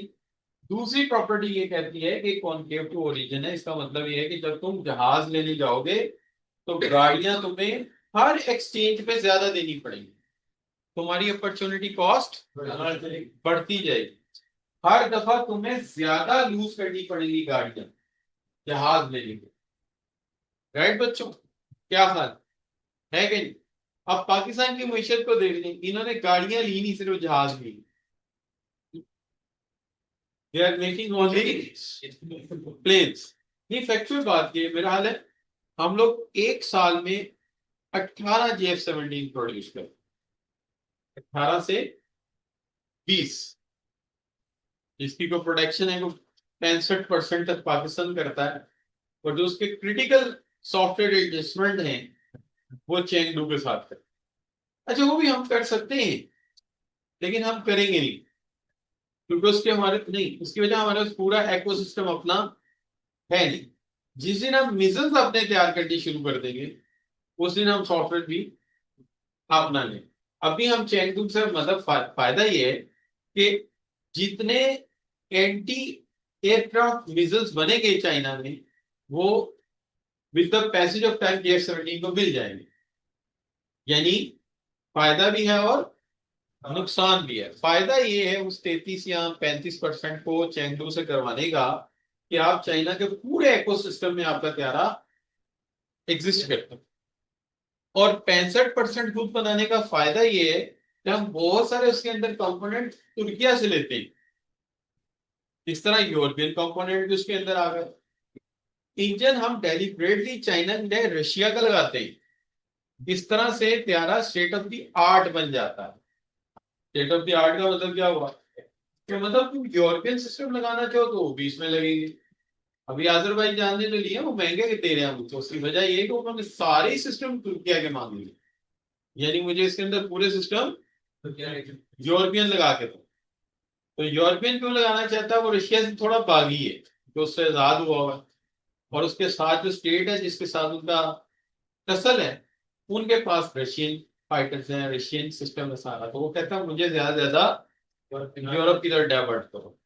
दूसरी प्रॉपर्टी ये कहती है कि कॉनकेव टू ओरिजिन है, इसका मतलब ये है कि जब तुम जहाज लेने जाओगे तो गाड़ियां तुम्हें हर एक्सचेंज पे ज्यादा देनी पड़ेगी, तुम्हारी अपॉर्चुनिटी कॉस्ट बढ़ती जाएगी, हर दफा तुम्हें ज्यादा लूज करनी पड़ेगी गाड़ियां जहाज लेने के। राइट बच्चों, क्या हाल है कि नहीं? अब पाकिस्तान की मैशत को देख लें, इन्होंने गाड़ियां ली नहीं, सिर्फ जहाज ली। They are making only planes. ये फैक्चुअल बात की है, मेरा हाल है हम लोग एक साल में 18 JF-17 प्रोड्यूस करते, 18 से 20, जिसकी को प्रोडक्शन है वो 65% तक पाकिस्तान करता है, और जो उसके क्रिटिकल सॉफ्टवेयर एडजस्टमेंट हैं वो चेंगडू के साथ करते हैं। अच्छा, वो भी हम कर सकते हैं, लेकिन हम करेंगे नहीं, क्योंकि उसके हमारे नहीं, उसकी वजह हमारे पास पूरा इकोसिस्टम अपना है नहीं। जिस दिन हम मिजल्स अपने तैयार करनी शुरू कर देंगे, उस दिन हम सॉफ्टवेयर भी अपना लें। अभी हम चेंगडू से मतलब फायदा ये है कि जितने एंटी एयरक्राफ्ट मिसाइल्स बनेंगे चाइना में, वो with the passage of time JF-17 को मिल जाएंगे। यानी फायदा भी है और नुकसान भी है। फायदा ये है उस 33 या 35% को चेंगडू से करवाने का, कि आप चाइना के पूरे इकोसिस्टम में आपका प्यारा एग्जिस्ट करता है। और 65% खुद बनाने का फायदा ये है कि हम बहुत सारे उसके अंदर कंपोनेंट तुर्किया से लेते हैं। इस तरह यूरोपियन कंपोनेंट भी उसके अंदर आ गए। इंजन हम डेलिबरेटली चाइना ने रशिया का लगाते हैं। इस तरह से प्यारा स्टेट ऑफ द आर्ट बन जाता है। स्टेट ऑफ द आर्ट का मतलब क्या हुआ कि मतलब तुम यूरोपियन सिस्टम लगाना चाहो तो वो भी इसमें लगेगी। अभी अजरबैजान ने जो लिया वो महंगे दे रहे हैं मुझे, उसकी वजह ये है कि उन्होंने सारे सिस्टम तुर्किया के मांग लिए। यानी मुझे इसके अंदर पूरे सिस्टम यूरोपियन लगा के दो। तो यूरोपियन क्यों लगाना चाहता है? वो रशिया से थोड़ा बागी है, जो उससे आजाद हुआ हुआ है, और उसके साथ जो स्टेट है जिसके साथ उनका टसल है, उनके पास रशियन फाइटर्स हैं, रशियन सिस्टम है सारा। तो वो कहता है मुझे ज्यादा से ज्यादा यूरोप की तरफ डाइवर्ट करो।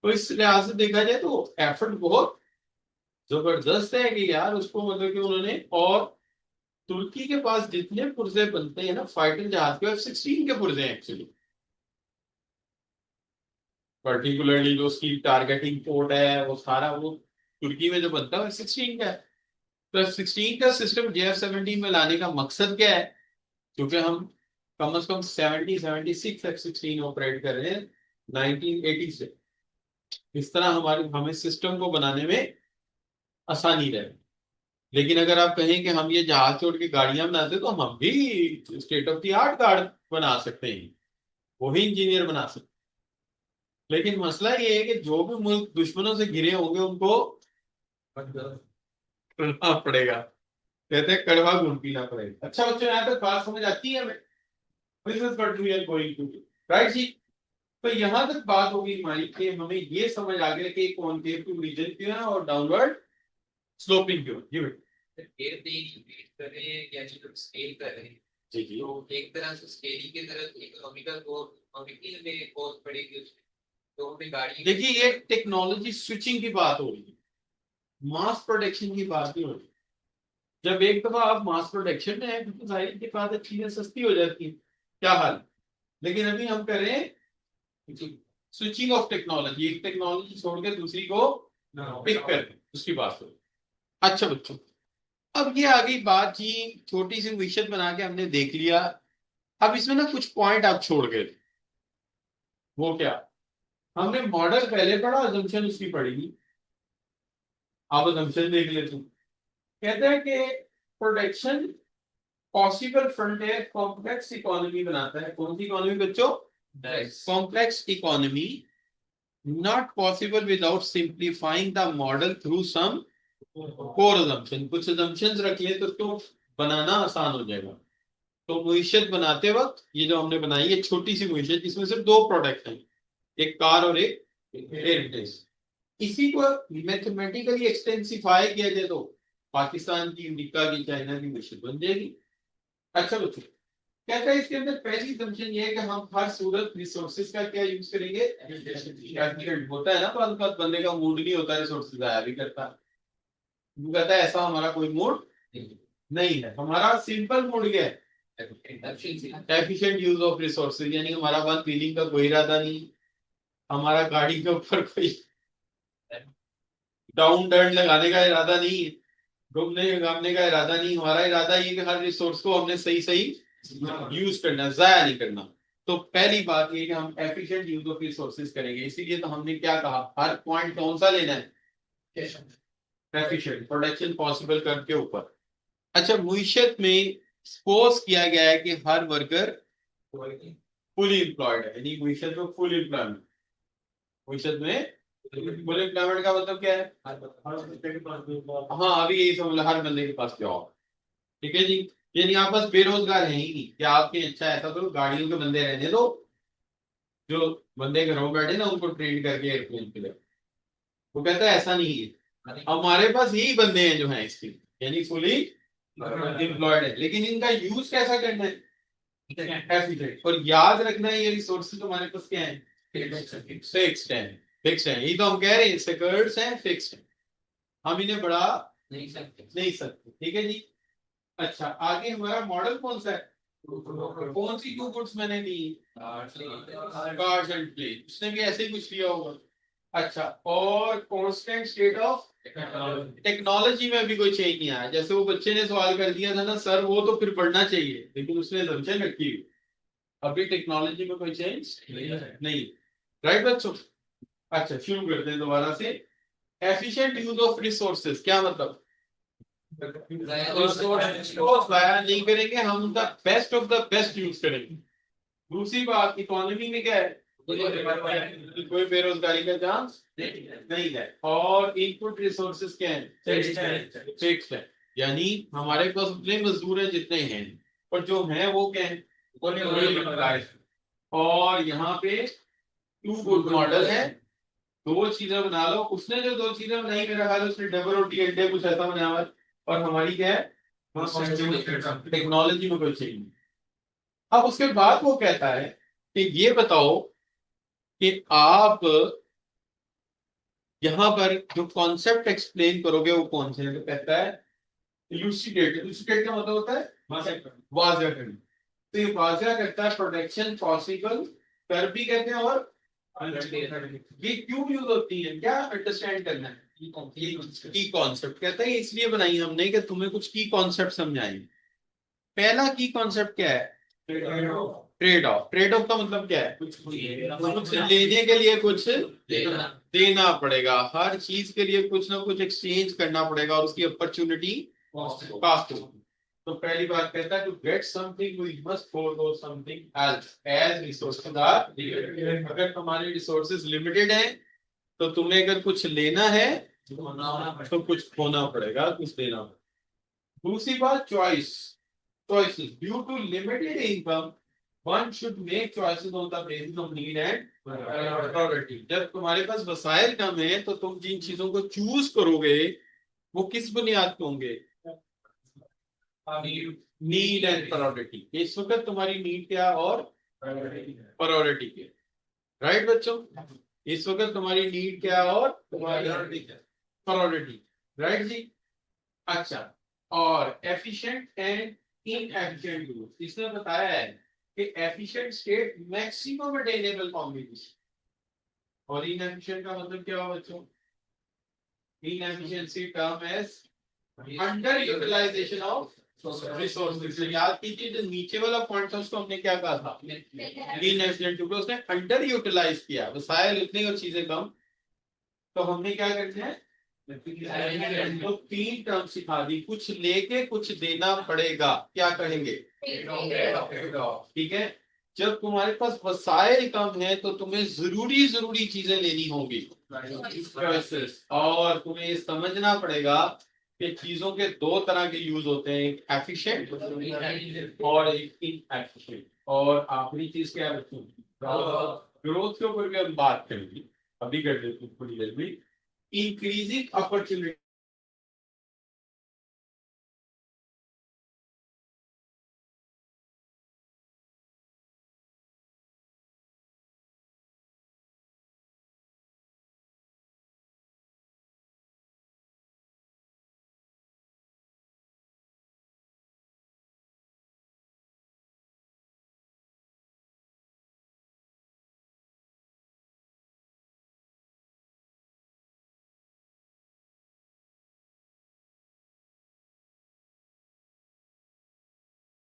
तो इस लिहाज से देखा जाए तो एफर्ट बहुत जबरदस्त है कि यार उसको मतलब कि उन्होंने, और तुर्की के पास जितने पुर्जे बनते हैं ना फाइटर जहाज के, F-16 के पुर्जे हैं एक्चुअली। पर्टिकुलरली जो उसकी टारगेटिंग पोर्ट है वो सारा वो तुर्की में जो बनता है F-16 का है। तो F-16 का सिस्टम JF-17 में लाने का मकसद क्या है? क्योंकि हम कम से कम 76 F-16 ऑपरेट कर रहे हैं 1980 से। इस तरह हमारे हमें सिस्टम को बनाने में आसानी रहे। लेकिन अगर आप कहें कि हम ये जहाज छोड़ के गाड़ियां बनाते तो हम भी state of the art guard बना सकते हैं, वही इंजीनियर बना सकते हैं। लेकिन मसला ये है कि जो भी मुल्क दुश्मनों से घिरे होंगे उनको करना पड़ेगा। कहते हैं कड़वा गुड़ पीना पड़ेगा। अच्छा बच्चों, यहाँ तक बात समझ आती है हमें? Business but we are going to, right जी? तो यहाँ तक बात होगी हमारी कि हमें ये समझ आ गया कि कॉनकेव रीजन क्यों है और डाउनवर्ड स्लोपिंग क्यों। जी स्केल कर रहे हैं जी जी। तो एक तरह से स्केलिंग की तरफ इकोनॉमिकल में कॉस्ट बढ़ेगी, तो हमें गाड़ी। देखिए ये टेक्नोलॉजी स्विचिंग की बात हो रही है, मास प्रोडक्शन की बात नहीं हो रही। जब एक दफा आप मास प्रोडक्शन में है तो जाहिर की बात है चीजें सस्ती हो जाती है, क्या हाल। लेकिन अभी हम कर रहे हैं स्विचिंग ऑफ टेक्नोलॉजी, एक टेक्नोलॉजी छोड़ के दूसरी को पिक कर, उसकी बात हो। अच्छा बच्चों, अब ये आ गई बात जी, छोटी सी विषय बना के हमने देख लिया। अब इसमें ना कुछ पॉइंट आप छोड़ गए, वो क्या? हमने मॉडल पहले पढ़ा, अजम्पशन उसकी पढ़ी। आप अजम्पशन देख लेते हैं। कहते हैं कि production possible frontier complex economy बनाता है। कौन सी इकोनॉमी बच्चों? Complex economy not possible without simplifying the model through some core assumption. कुछ अजम्पशंस रख ले तो उसको बनाना आसान हो जाएगा। तो मुइशत बनाते वक्त ये जो हमने बनाई है छोटी सी मुइशत, इसमें सिर्फ दो प्रोडक्ट हैं, एक कार और एक एयरटेस। इसी को मैथमेटिकली एक्सटेंसिफाई किया जाए तो पाकिस्तान की, अमेरिका की, चाइना की मुइशत बन जाएगी। अच्छा बच्चों, कहता है इसके अंदर पहली assumption ये है कि हम हर सूरत रिसोर्सेज का क्या यूज करेंगे? एफिशिएंट होता है ना, तो बंदे का मूड नहीं होता रिसोर्सेज आया भी करता है। वो कहता है ऐसा हमारा कोई मूड नहीं है। हमारा सिंपल मूड क्या है? Efficient use of resources. यानी हमारा वन फीलिंग का कोई इरादा नहीं, हमारा गाड़ी के ऊपर कोई डाउन टर्न लगाने का इरादा नहीं है, घूमने घामने का इरादा नहीं। हमारा इरादा ये कि हर रिसोर्स को हमने सही सही यूज करना, जाया नहीं करना। तो पहली बात ये कि हम एफिशिएंट यूज ऑफ रिसोर्सेज करेंगे। इसीलिए तो हमने क्या कहा, हर पॉइंट कौन सा लेना है? एफिशिएंट प्रोडक्शन पॉसिबल कर के ऊपर। अच्छा, मुईशत में सपोज किया गया है कि हर वर्कर फुली एम्प्लॉयड है, यानी मुईशत में फुल एम्प्लॉयमेंट। मुईशत में फुल एम्प्लॉयमेंट का मतलब क्या है? हाँ, अभी यही समझ लो, हर बंदे के पास जॉब। ठीक है जी, यानी आप बस बेरोजगार है ही नहीं कि आपके, अच्छा ऐसा करो गाड़ियों के बंदे रहने दो, जो बंदे घरों में बैठे ना उनको ट्रेन करके एयरप्लेन पे ले। वो कहता है ऐसा नहीं है, हमारे पास यही बंदे हैं जो हैं इसके, यानी फुली एम्प्लॉयड है, लेकिन इनका यूज कैसा करना है? एफिशिएंट। और याद रखना है ये रिसोर्सेज तुम्हारे पास क्या है? फिक्स्ड है। फिक्स्ड है, ये तो हम कह रहे हैं सिक्योर्ड है, फिक्स्ड है, हम इन्हें बढ़ा नहीं सकते। ठीक है जी। अच्छा, आगे हमारा मॉडल कौन सा है? कौन सी टू गुड्स मैंने ली? कार्ड्स एंड प्लेन, उसने भी ऐसे ही कुछ लिया होगा। अच्छा, और कांस्टेंट स्टेट ऑफ टेक्नोलॉजी में भी कोई चेंज नहीं आया। जैसे वो बच्चे ने सवाल कर दिया था ना सर, वो तो फिर पढ़ना चाहिए, लेकिन उसने assumption रखी हुई, अभी टेक्नोलॉजी में कोई चेंज नहीं। राइट बच्चों? अच्छा, शुरू करते हैं दोबारा से। एफिशिएंट यूज ऑफ रिसोर्सेज क्या मतलब? रिसोर्स को जाया नहीं करेंगे, हम उनका best of the best use करेंगे। दूसरी बात, इकोनॉमी में क्या है? कोई बेरोजगारी का चांस नहीं है। और इनपुट रिसोर्सेज क्या है? फिक्स्ड है, यानी हमारे पास उतने मजदूर हैं जितने हैं, और जो हैं वो क्या है? और यहाँ पे टू गुड मॉडल है, दो चीजें बना लो। उसने जो दो चीजें बनाई, मेरा ख्याल है उसने डबल रोटी अंडे कुछ ऐसा बनाया हुआ है। और हमारी क्या है? टेक्नोलॉजी में कोई चेंज नहीं। अब उसके बाद वो कहता है कि ये बताओ कि आप यहां पर जो कॉन्सेप्ट एक्सप्लेन करोगे वो कौन से है? तो कहता है इलुसिडेट। इलुसिडेट का मतलब होता है वाज़ह करना। तो ये वाज़ह करता है प्रोडक्शन पॉसिबल कर भी कहते हैं, और ये क्यों यूज होती है, क्या अंडरस्टैंड करना है? की कॉन्सेप्ट कहता है इसलिए बनाई हमने कि तुम्हें कुछ की कॉन्सेप्ट समझाएं। पहला की कॉन्सेप्ट क्या है? Trade off. ट्रेड ऑफ का मतलब क्या है? कुछ लेने के लिए कुछ देना पड़ेगा, हर चीज के लिए कुछ ना कुछ एक्सचेंज करना पड़ेगा, और उसकी अपॉर्चुनिटी कास्ट होगी। तो पहली बात कहता है to get something we must forgo something else as resources are. अगर तुम्हारे रिसोर्सेज लिमिटेड हैं तो तुम्हें अगर कुछ लेना है तो कुछ खोना पड़ेगा, कुछ देना पड़ेगा। दूसरी बात, choice. choices due to limited income one should make choices on the basis of need and priority। जब तुम्हारे पास वसाइल कम है तो तुम जिन चीजों को चूज करोगे वो किस बुनियाद पे होंगे? Need and priority. इस वक्त तुम्हारी नीड क्या और प्रायोरिटी क्या? राइट बच्चों, इस वक्त तुम्हारी नीड क्या और प्रायोरिटी। राइट जी। अच्छा, और एफिशिएंट एंड इनएफिशिएंट यूज, इसने बताया है कि efficient state maximum attainable combination, और इनएफिशिएंट का मतलब क्या हुआ बच्चों? Inefficiency term as under utilisation of resources. याद कीजिए जो नीचे वाला पॉइंट था उसको हमने क्या कहा था? इनएफिशिएंट, क्योंकि उसने अंडर यूटिलाइज किया, वसाइल उतनी और चीजें कम। तो हमने क्या करना है? तो तीन टर्म सिखा दी, कुछ लेके कुछ देना पड़ेगा, क्या कहेंगे? ठीक है, जब तुम्हारे पास वसाइल कम है तो तुम्हें जरूरी चीजें लेनी होंगी, और तुम्हें ये समझना पड़ेगा कि चीजों के दो तरह के यूज होते हैं, एक एफिशिएंट और एक इनएफिशिएंट। और आखिरी चीज क्या है बच्चों? ग्रोथ के ऊपर भी हम बात करेंगे, अभी कर देते थोड़ी देर में। Increasing opportunity